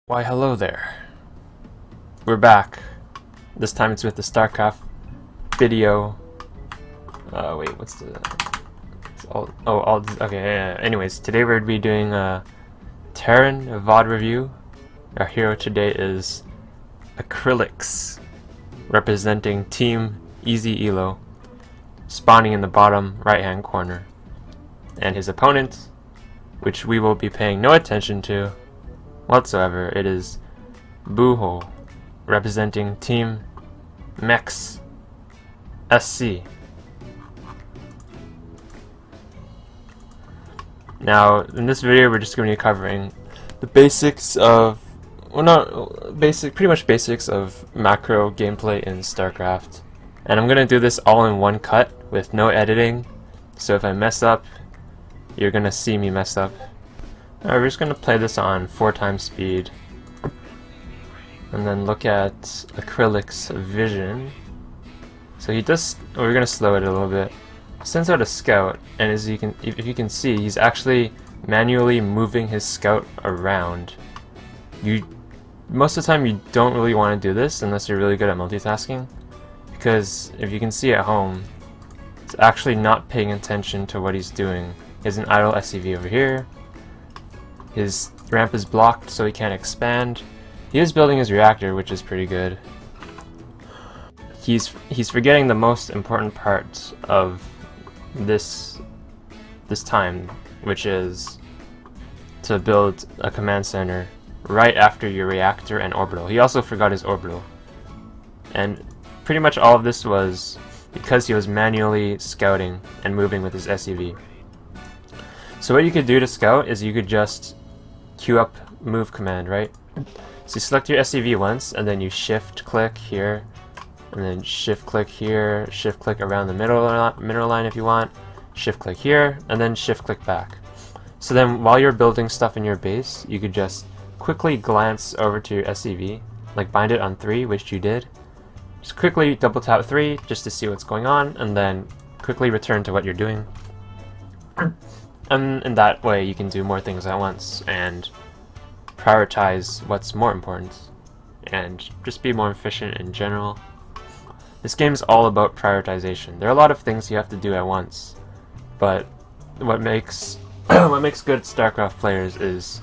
Why hello there. We're back. This time it's with the Starcraft video. Wait, what's the... okay, yeah. Anyways, today we're going to be doing a Terran VOD review. Our hero today is Acrylics, representing Team Easy Elo, spawning in the bottom right hand corner. And his opponent, which we will be paying no attention to whatsoever, it is Buho, representing Team Mex SC. Now, in this video, we're just going to be covering the basics of, well, not basic, pretty much basics of macro gameplay in Starcraft. And I'm going to do this all in one cut with no editing. So if I mess up, you're going to see me mess up. Alright, we're just going to play this on 4x speed. And then look at Acrylic's vision. So he does, we're going to slow it a little bit. Sends out a scout, and as you can, if you can see, he's actually manually moving his scout around. Most of the time you don't really want to do this unless you're really good at multitasking, because if you can see at home, it's actually not paying attention to what he's doing. He has an idle SCV over here. His ramp is blocked, so he can't expand. He is building his reactor, which is pretty good. He's forgetting the most important part of this time, which is to build a command center right after your reactor and orbital. He also forgot his orbital, and pretty much all of this was because he was manually scouting and moving with his SCV. So what you could do to scout is you could just queue up move command, right? So you select your SCV once, and then you shift click here, and then shift click here, shift click around the middle line if you want, shift click here, and then shift click back. So then while you're building stuff in your base, you could just quickly glance over to your SCV, like bind it on 3, which you did. Just quickly double tap 3 just to see what's going on, and then quickly return to what you're doing. And in that way you can do more things at once and prioritize what's more important and just be more efficient in general. This game's all about prioritization. There are a lot of things you have to do at once, but what makes good StarCraft players is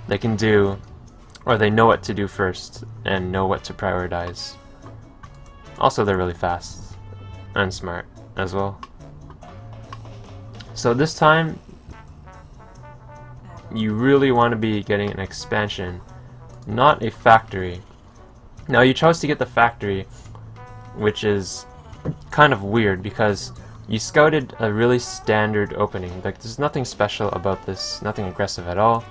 they can do, or they know what to do first and know what to prioritize. Also, they're really fast and smart as well. So this time you really want to be getting an expansion, not a factory. Now you chose to get the factory, which is kind of weird because you scouted a really standard opening. Like, there's nothing special about this, nothing aggressive at all.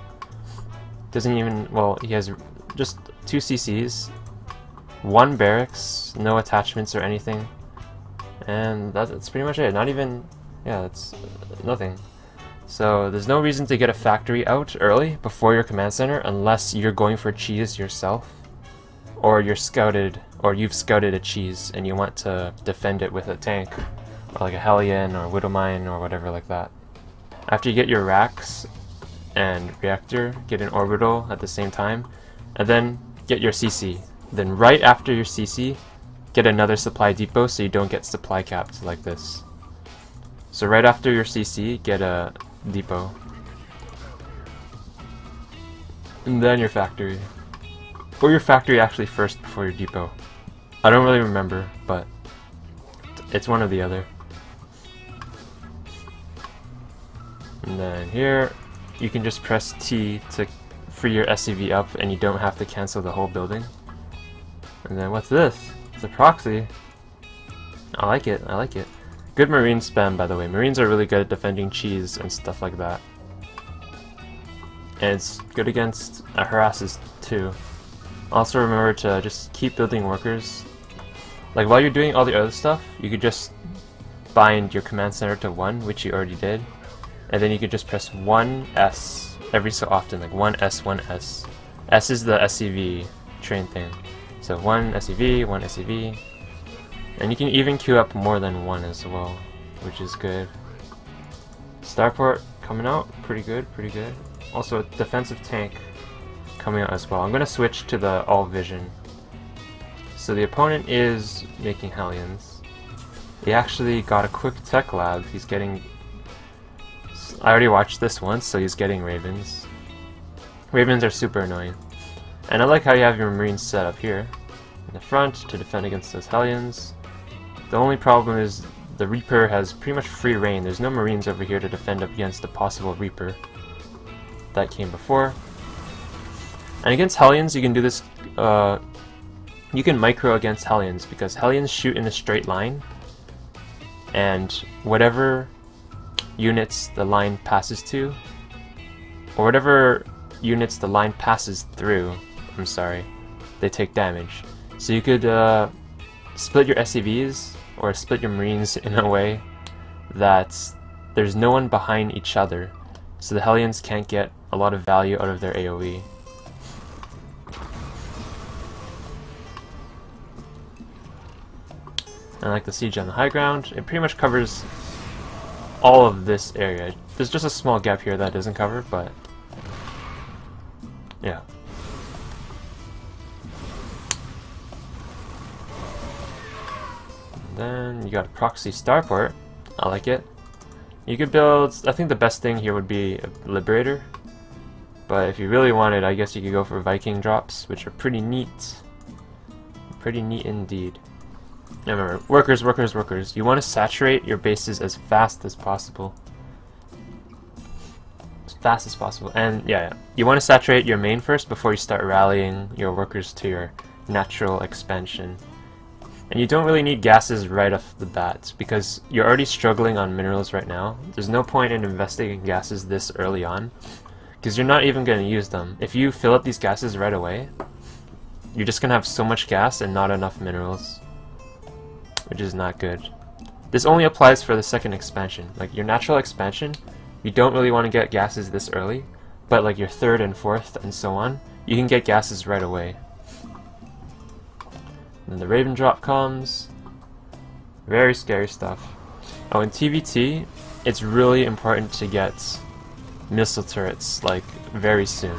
Doesn't even, well, he has just 2 CCs, 1 barracks, no attachments or anything, and that's pretty much it. Not even, yeah, that's nothing. So there's no reason to get a factory out early before your command center unless you're going for cheese yourself, or you've scouted a cheese and you want to defend it with a tank, or like a Hellion or Widowmine or whatever like that. After you get your racks and reactor, get an orbital at the same time, and then get your CC. Then right after your CC, get another supply depot so you don't get supply capped like this. So right after your CC, get a depot, and then your factory, or your factory actually first before your depot. I don't really remember, but it's one or the other. And then here you can just press T to free your SCV up, and you don't have to cancel the whole building. And then what's this? It's a proxy. I like it, I like it. Good marine spam, by the way. Marines are really good at defending cheese and stuff like that. And it's good against harasses too. Also remember to just keep building workers. Like, while you're doing all the other stuff, you could just bind your command center to 1, which you already did. And then you could just press 1S every so often, like 1S, 1S. S is the SCV train thing. So 1 SCV, 1 SCV. And you can even queue up more than 1 as well, which is good. Starport coming out, pretty good, pretty good. Also a defensive tank coming out as well. I'm gonna switch to the all vision. So the opponent is making Hellions. He actually got a quick tech lab. He's getting... I already watched this once, so he's getting Ravens. Ravens are super annoying. And I like how you have your Marines set up here in the front to defend against those Hellions. The only problem is the Reaper has pretty much free reign. There's no Marines over here to defend up against the possible Reaper that came before. And against Hellions, you can do this, you can micro against Hellions, because Hellions shoot in a straight line, and whatever units the line passes to, or whatever units the line passes through, I'm sorry, they take damage. So you could split your SCVs, or split your Marines in a way that there's no one behind each other, so the Hellions can't get a lot of value out of their AoE. And like the siege on the high ground, it pretty much covers all of this area. There's just a small gap here that doesn't cover, but yeah. And then you got a proxy starport. I like it. You could build, I think the best thing here would be a Liberator, but if you really wanted, I guess you could go for Viking drops, which are pretty neat. Pretty neat indeed. Now remember, workers, workers, workers. You want to saturate your bases as fast as possible. As fast as possible. And yeah, you want to saturate your main first before you start rallying your workers to your natural expansion. And you don't really need gases right off the bat, because you're already struggling on minerals right now. There's no point in investing in gases this early on, because you're not even going to use them. If you fill up these gases right away, you're just going to have so much gas and not enough minerals, which is not good. This only applies for the second expansion. Like your natural expansion, you don't really want to get gases this early, but like your third and fourth and so on, you can get gases right away. And then the Raven drop comes. Very scary stuff. Oh, in TvT, it's really important to get missile turrets, like, very soon.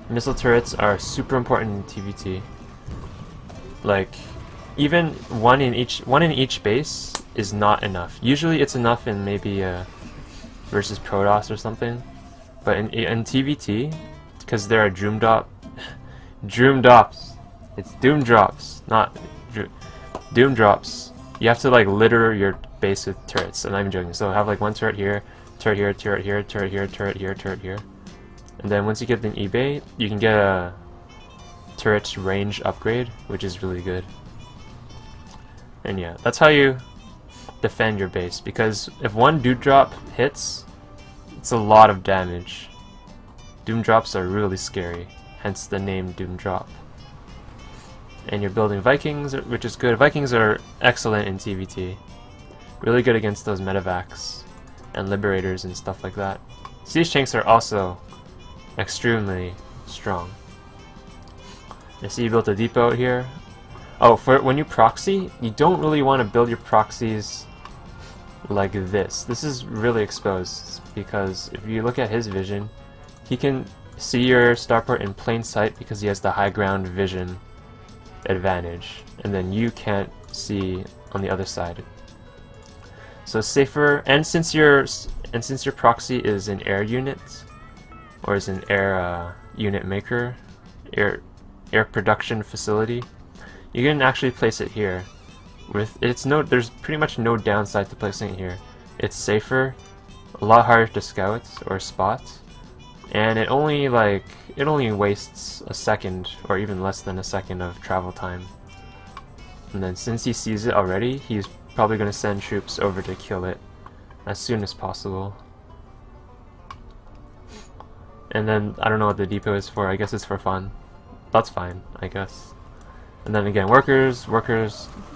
Missile turrets are super important in TvT. Like, even one in each base is not enough. Usually it's enough in maybe versus Protoss or something, but in TvT, because there are Doom drops. It's Doom drops, not Doom drops. You have to like litter your base with turrets. I'm not even joking. So have like one turret here, turret here, turret here, turret here, turret here, turret here, and then once you get an eBay, you can get a turret range upgrade, which is really good. And yeah, that's how you defend your base, because if one Doom drop hits, it's a lot of damage. Doom drops are really scary, hence the name Doom drop. And you're building Vikings, which is good. Vikings are excellent in TvT. Really good against those medevacs and liberators and stuff like that. Siege tanks are also extremely strong. I see you built a depot out here. Oh, for when you proxy, you don't really want to build your proxies like this. This is really exposed, because if you look at his vision, he can see your starport in plain sight because he has the high ground vision advantage, and then you can't see on the other side. So safer, and since your proxy is an air unit, or is an air unit maker, air production facility, you can actually place it here. There's pretty much no downside to placing it here. It's safer, a lot harder to scout or spot, and it only wastes a second or even less than a second of travel time. And then since he sees it already, he's probably going to send troops over to kill it as soon as possible. And then I don't know what the depot is for. I guess it's for fun. That's fine, I guess. And then again, workers,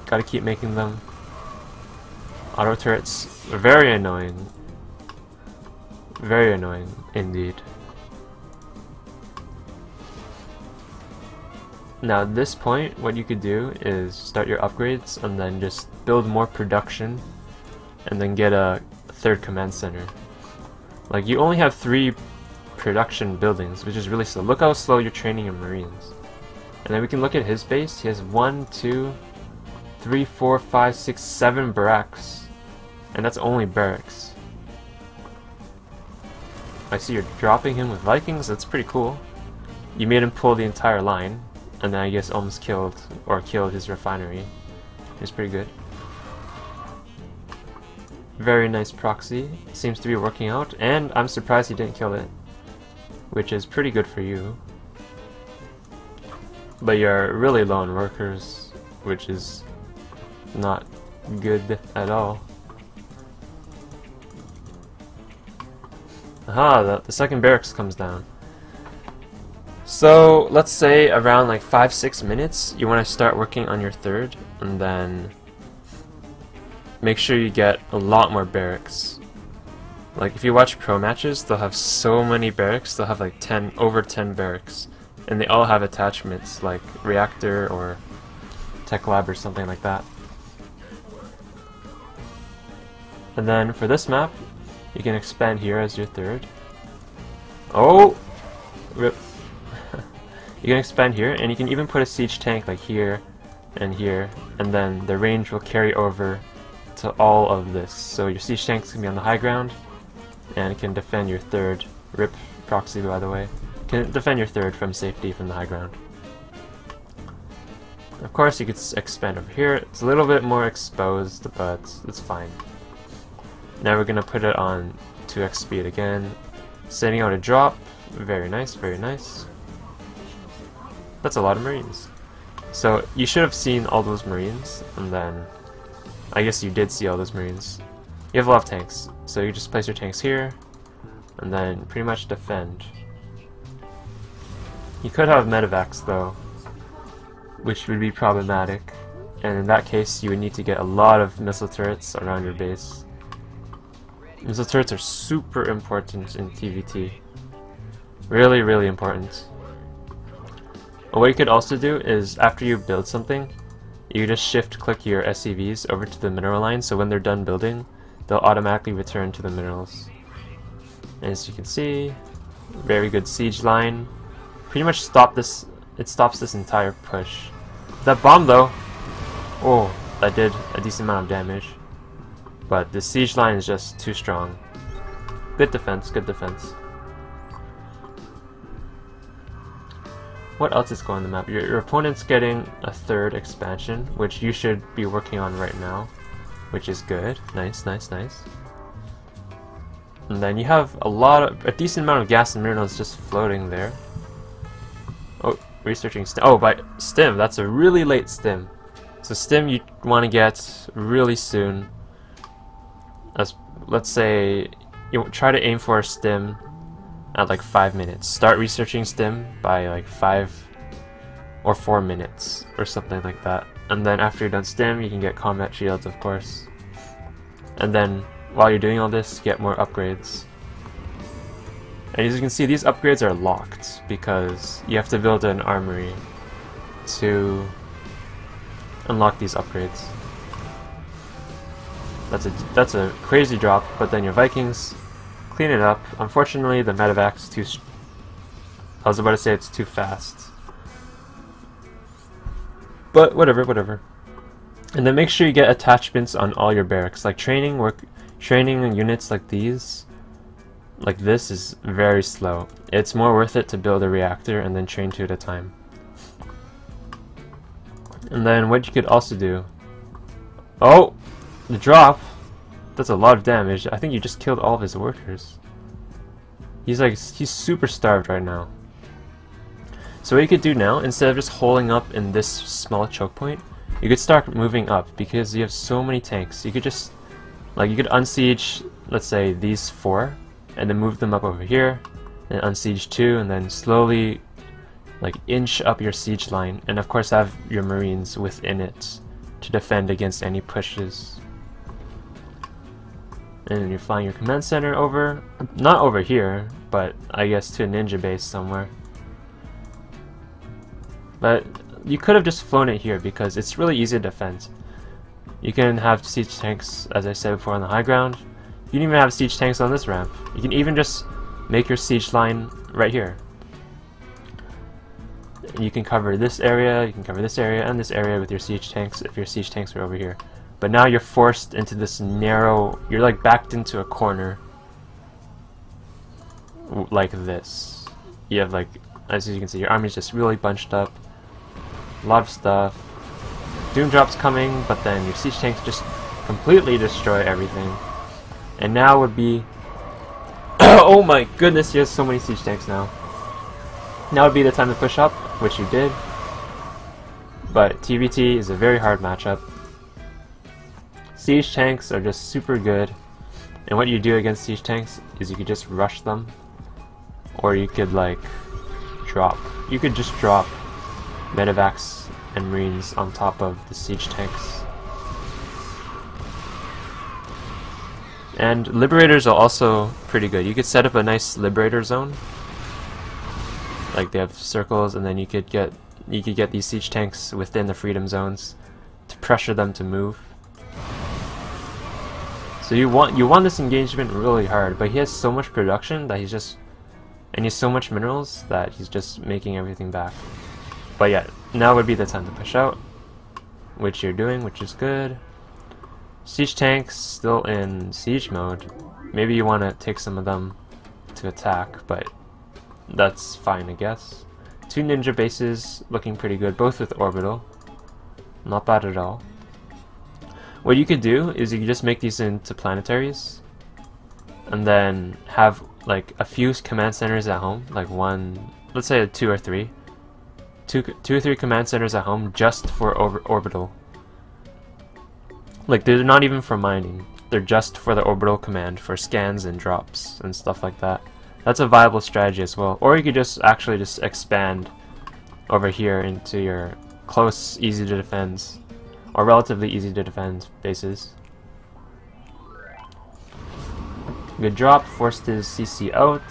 gotta keep making them. Auto turrets are very annoying. Very annoying indeed. Now at this point, what you could do is start your upgrades and then just build more production and then get a third command center. Like, you only have 3 production buildings, which is really slow. Look how slow you're training your Marines. And then we can look at his base. He has 1, 2, 3, 4, 5, 6, 7 barracks. And that's only barracks. I see you're dropping him with Vikings. That's pretty cool. You made him pull the entire line. And then I guess almost killed his refinery. It's pretty good. Very nice proxy. Seems to be working out. And I'm surprised he didn't kill it. Which is pretty good for you. But you're really low on workers, which is not good at all. Aha, the second barracks comes down. So let's say around like 5-6 minutes you want to start working on your third, and then make sure you get a lot more barracks. Like if you watch pro matches, they'll have so many barracks. They'll have like over 10 barracks, and they all have attachments like reactor or tech lab or something like that. And then for this map, you can expand here as your third. Oh, rip. You can expand here, and you can even put a siege tank like here, and then the range will carry over to all of this. So your siege tanks can be on the high ground, and it can defend your third. Rip proxy, by the way. Can defend your third from safety from the high ground. Of course, you could expand over here. It's a little bit more exposed, but it's fine. Now we're gonna put it on 2x speed again, sending out a drop. Very nice, very nice. That's a lot of Marines. So you should have seen all those Marines, and then I guess you did see all those Marines. You have a lot of tanks, so you just place your tanks here, and then pretty much defend. You could have medevacs though, which would be problematic, and in that case you would need to get a lot of missile turrets around your base. Missile turrets are super important in TvT. Really, really important. And what you could also do is, after you build something, you just shift click your SCVs over to the mineral line, so when they're done building, they'll automatically return to the minerals. And as you can see, very good siege line. Pretty much it stops this entire push. That bomb though, oh, that did a decent amount of damage. But the siege line is just too strong. Good defense, good defense. What else is going on the map? Your opponent's getting a third expansion, which you should be working on right now, which is good. Nice, nice, nice. And then you have a decent amount of gas and minerals just floating there. Oh, researching stim. Oh, by stim, that's a really late stim. So stim you want to get really soon. Let's say you try to aim for a stim at like 5 minutes. Start researching stim by like 5 or 4 minutes or something like that. And then after you're done stim, you can get combat shields, of course. And then while you're doing all this, get more upgrades. And as you can see, these upgrades are locked because you have to build an armory to unlock these upgrades. That's a crazy drop, but then your Vikings clean it up. Unfortunately, the medevac's I was about to say it's too fast. But whatever, whatever. And then make sure you get attachments on all your barracks. Like training units like these, like this, is very slow. It's more worth it to build a reactor and then train 2 at a time. And then what you could also do... Oh! The drop! That's a lot of damage. I think you just killed all of his workers. He's super starved right now. So what you could do now, instead of just holding up in this small choke point, you could start moving up because you have so many tanks. You could just, like, you could unsiege, let's say, these 4, and then move them up over here, and unsiege 2, and then slowly, like, inch up your siege line, and of course have your Marines within it to defend against any pushes. And you're flying your command center over, not over here, but I guess to a ninja base somewhere. But you could have just flown it here because it's really easy to defend. You can have siege tanks, as I said before, on the high ground. You can even have siege tanks on this ramp. You can even just make your siege line right here. You can cover this area, you can cover this area, and this area with your siege tanks if your siege tanks are over here. But now you're forced into this narrow, you're like backed into a corner like this. You have like, as you can see, your army's just really bunched up, a lot of stuff. Doom drops coming, but then your siege tanks just completely destroy everything. And now would be oh my goodness, he has so many siege tanks now. Now would be the time to push up, which you did. But TvT is a very hard matchup. Siege tanks are just super good. And what you do against siege tanks is you could just rush them. Or you could like drop. You could just drop medevacs and marines on top of the siege tanks. And liberators are also pretty good. You could set up a nice liberator zone. Like they have circles, and then you could get these siege tanks within the freedom zones to pressure them to move. So you want this engagement really hard, but he has so much production that he has so much minerals that he's just making everything back. But yeah, now would be the time to push out, which you're doing, which is good. Siege tanks still in siege mode. Maybe you want to take some of them to attack, but that's fine, I guess. 2 ninja bases looking pretty good, both with orbital. Not bad at all. What you could do is you could just make these into planetaries, and then have like a few command centers at home, like one, let's say 2 or 3. 2 or 3 command centers at home just for orbital. Like they're not even for mining, they're just for the orbital command, for scans and drops and stuff like that. That's a viable strategy as well. Or you could just actually just expand over here into your close, easy to defend, or relatively easy to defend bases. Good drop, forced his CC out.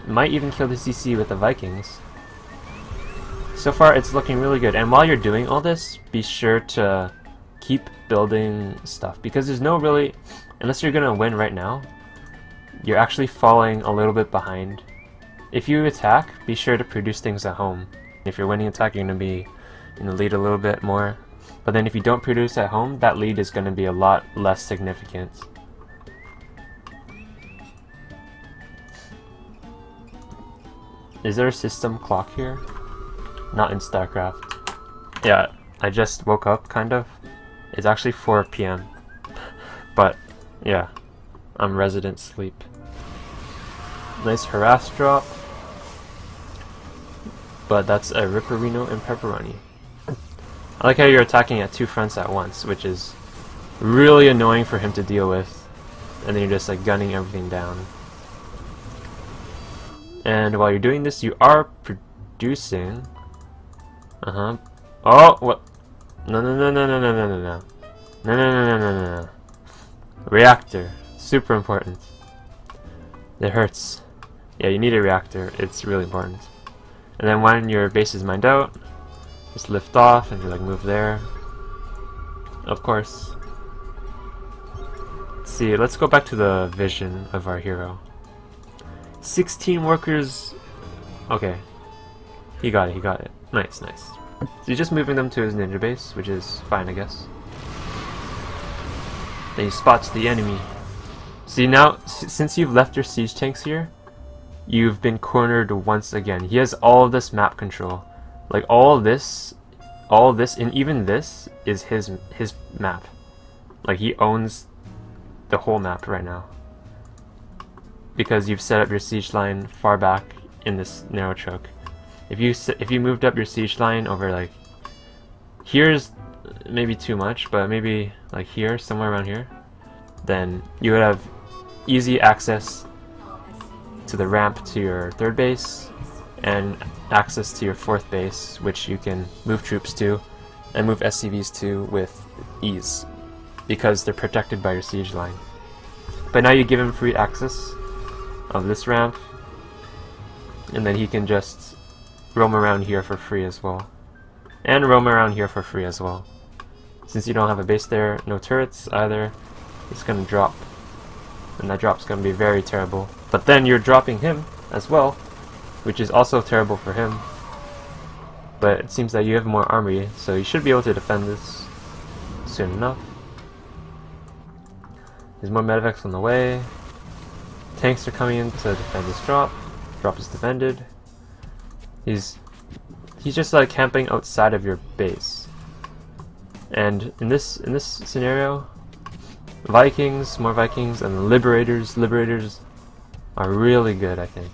Might even kill the CC with the Vikings. So far it's looking really good, and while you're doing all this, be sure to keep building stuff, because there's no really, unless you're gonna win right now, you're actually falling a little bit behind. If you attack, be sure to produce things at home. If you're winning attack, you're gonna be in the lead a little bit more, but then if you don't produce at home, that lead is gonna be a lot less significant. Is there a system clock here? Not in Starcraft. Yeah, I just woke up, kind of. It's actually 4 PM. But, yeah. I'm resident sleep. Nice harass drop. But that's a Ripperino and Pepperoni. I like how you're attacking at 2 fronts at once, which is really annoying for him to deal with. And then you're just like gunning everything down. And while you're doing this, you are producing... Oh, what? No. No. Reactor. Super important. It hurts. Yeah, you need a reactor. It's really important. And then when your base is mined out, just lift off and you like move there. Of course. Let's see, let's go back to the vision of our hero. 16 workers. Okay. He got it. Nice. So he's just moving them to his ninja base, which is fine, I guess. Then he spots the enemy. See, now, since you've left your siege tanks here, you've been cornered once again. He has all of this map control. Like, all this, and even this is his map. Like, he owns the whole map right now. Because you've set up your siege line far back in this narrow choke. If you moved up your siege line over like, here's maybe too much, but maybe like here, somewhere around here, then you would have easy access to the ramp to your 3rd base and access to your 4th base, which you can move troops to and move SCVs to with ease because they're protected by your siege line. But now you give him free access of this ramp, and then he can just roam around here for free as well. And roam around here for free as well. Since you don't have a base there, no turrets either, it's gonna drop. And that drop's gonna be very terrible. But then you're dropping him as well, which is also terrible for him. But it seems that you have more armory, so you should be able to defend this soon enough. There's more medevacs on the way. Tanks are coming in to defend this drop. Drop is defended. He's just like camping outside of your base. And in this scenario, Vikings, more Vikings, and Liberators are really good, I think.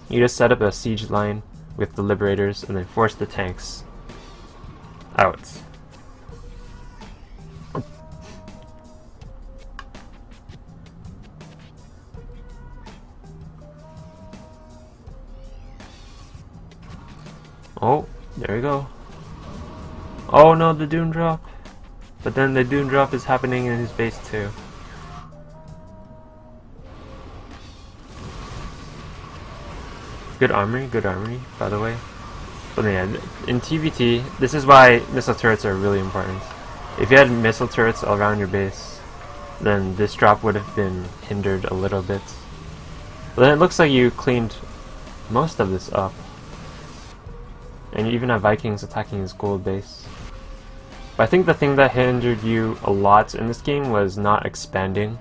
You just set up a siege line with the Liberators and then force the tanks out. Oh, there we go. Oh no, the Dune drop. But then the Dune drop is happening in his base too. Good armory, by the way. But yeah, in TvT, this is why missile turrets are really important. If you had missile turrets all around your base, then this drop would have been hindered a little bit. But then it looks like you cleaned most of this up. And you even have Vikings attacking his gold base. But I think the thing that hindered you a lot in this game was not expanding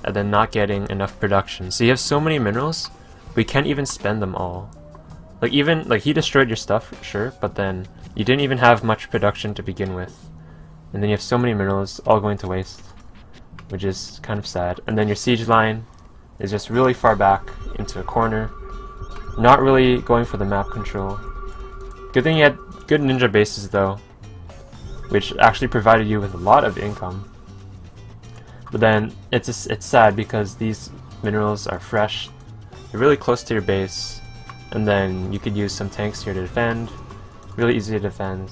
and then not getting enough production. So you have so many minerals, but you can't even spend them all. Like he destroyed your stuff, sure, but then you didn't even have much production to begin with. And then you have so many minerals all going to waste, which is kind of sad. And then your siege line is just really far back into a corner, not really going for the map control. Good thing you had good ninja bases though, which actually provided you with a lot of income. But then it's sad because these minerals are fresh, they're really close to your base, and then you could use some tanks here to defend, really easy to defend,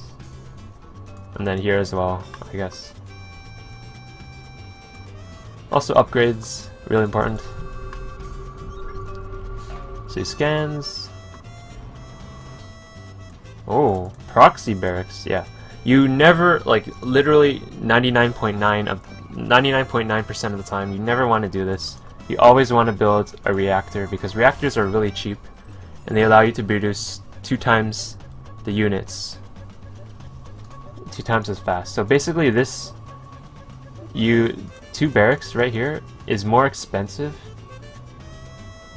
and then here as well, I guess. Also upgrades, really important. So he scans. Oh, proxy barracks, yeah. You never, like, literally 99.9% of the time, you never want to do this. You always want to build a reactor, because reactors are really cheap, and they allow you to produce 2 times the units. 2 times as fast. So basically this, 2 barracks right here is more expensive.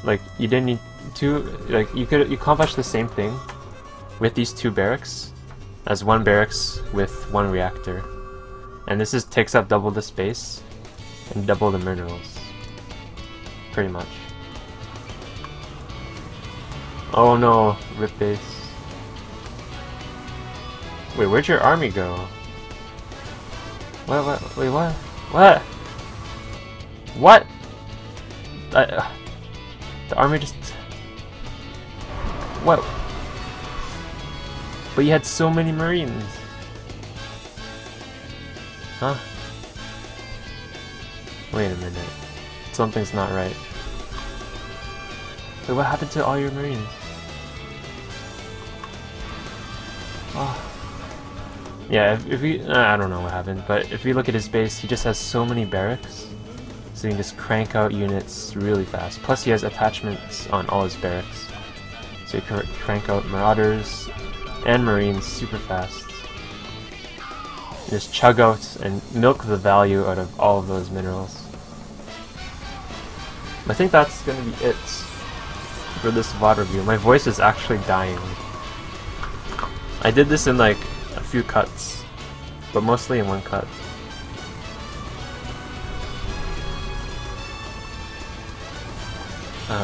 Like, you didn't need 2, like, you accomplish the same thing with these 2 barracks as 1 barracks with 1 reactor, and this takes up double the space and double the minerals, pretty much. Oh no, rip base. Wait, where'd your army go? What? Wait, what? What? What? The army just... What? But you had so many Marines. Huh? Wait a minute. Something's not right. Wait, what happened to all your Marines? Oh. Yeah, if we... I don't know what happened, but if we look at his base, he just has so many barracks. So he can just crank out units really fast. Plus he has attachments on all his barracks. So you can crank out Marauders and Marines super fast. Just chug out and milk the value out of all of those minerals. I think that's gonna be it for this VOD review. My voice is actually dying. I did this in like a few cuts, but mostly in one cut.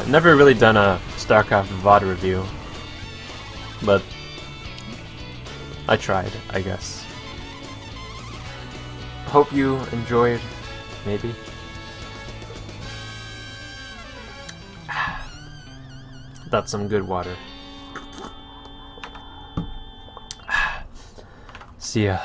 Never really done a Starcraft VOD review, but I tried, I guess. Hope you enjoyed, maybe. That's some good water. See ya.